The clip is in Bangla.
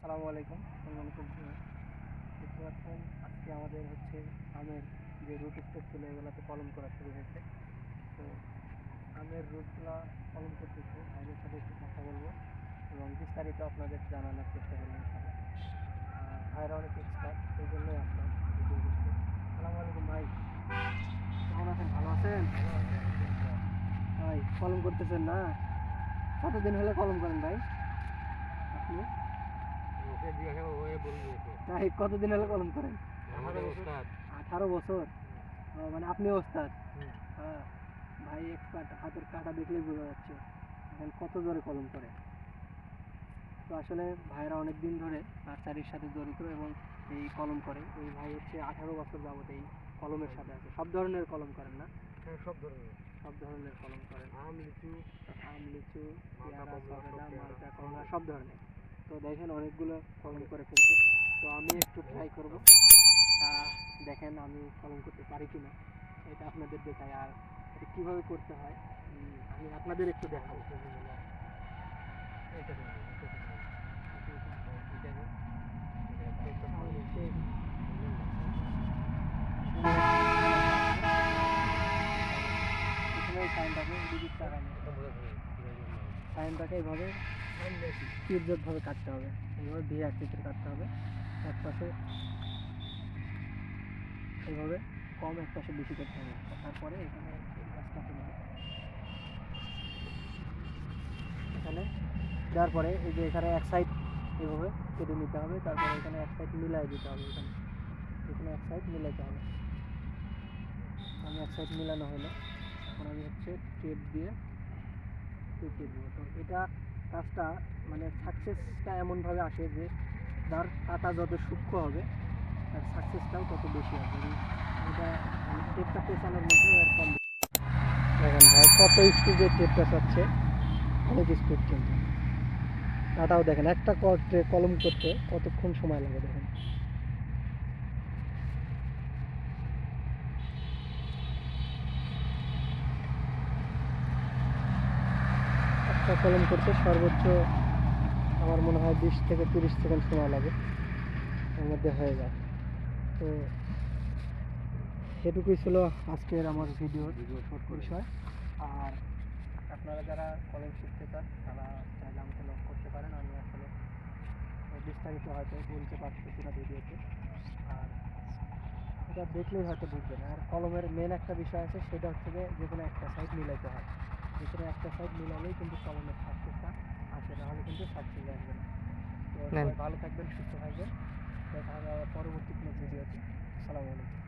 আসসালামু আলাইকুম। দেখতে পাচ্ছেন আজকে আমাদের হচ্ছে আমের যে রুট স্টেপ ছিল এগুলোতে কলম করা শুরু হয়েছে। তো আমের রুটগুলা কলম করতেছে, ভাইদের সাথে একটু কথা বলবো এবং বিস্তারিত আপনাদের জানানোর চেষ্টা করবো ইনশাআল্লাহ। ভাইরা অনেক এক্সপার্ট, সেই জন্যই আসলাম ভিডিও করতে। আসসালামু আলাইকুম ভাই, কেমন আছেন? ভালো আছেন ভাই? কলম করতেছেন না? কতদিন হলে কলম করেন ভাই আপনি? তাই কতদিন হলো কলম করেন? 18 বছর। মানে আপনি ওস্তাদ? হ্যাঁ, ভাই এক্সপার্ট, হাতের কাটা দেখলেই বোঝা যাচ্ছে এখন কত জোরে কলম করে। তো আসলে ভাইরা অনেক দিন ধরে নার্সারির সাথে জড়িত এবং এই কলম করে। এই ভাই হচ্ছে 18 বছর যাবত এই কলমের সাথে আছে। সব ধরনের কলম করেন না? হ্যাঁ, সব ধরনের কলম করেন। আম, লিচু, পেয়ারা, সবেদা, মালটা, সব কমলা, সব ধরনের। তো দেখেন অনেকগুলো কলম করে ফেলছে। তো আমি একটু ট্রাই করব, দেখেন আমি কলম করতে পারি কিনা এটা আপনাদের দেখাই। আর এটা কীভাবে করতে হয় আমি আপনাদের একটু দেখাবো। সাইনটাকে এইভাবে তীর্যকভাবে কাটতে হবে, এইভাবে ভি আকৃতির কাটতে হবে। এক পাশে এইভাবে কম, এক পাশে বেশি করতে হবে। তারপরে এখানে এখানে দেওয়ার পরে এই যে এখানে এক সাইড এইভাবে কেটে নিতে হবে। তারপরে এখানে এক সাইড মিলাই দিতে হবে। এখানে এক সাইড মিলাইতে হবে। আমি এক সাইড মিলানো হলো, এখন আমি হচ্ছে টেপ দিয়ে পেঁচিয়ে দেবো। তো এটা কাজটা মানে সাকসেসটা এমনভাবে আসে যে যার কাটা যত সূক্ষ্ম হবে তার সাকসেসটাও তত বেশি হবে। এটা মানে টেপটা পেঁচানোর মধ্যে এর কম। দেখেন ভাই কত স্পিডে টেপটা চাচ্ছে, অনেক স্পিড। কিন্তু কাটাও দেখেন, একটা কলম করতে কতক্ষণ সময় লাগে দেখেন। একটা কলম করতে সর্বোচ্চ আমার মনে হয় 20 থেকে 30 সেকেন্ড সময় লাগে, এর মধ্যে হয়ে যায়। তো সেটুকুই ছিল আজকের আমার ভিডিওর বিষয়। আর আপনারা যারা কলম শিখতে চান তারা চাইলে আমাকে নক করতে পারেন। আমি আসলে বিস্তারিত হয়তো বলতে পারতেছি না ভিডিওতে, আর এটা দেখলেই হয়তো বুঝবেন। আর কলমের মেন একটা বিষয় আছে, সেটা হচ্ছে যে কোনো একটা সাইড মিলাইতে হয়। যে কোনো একটা সাইড মিলালেই কিন্তু কলমের সাকসেসটা আসে, নাহলে কিন্তু সাকসেস আসবে না। তো সবাই ভালো থাকবেন, সুস্থ থাকবেন। দেখা হবে আবার পরবর্তী কোনো ভিডিওতে। আসসালামু আলাইকুম।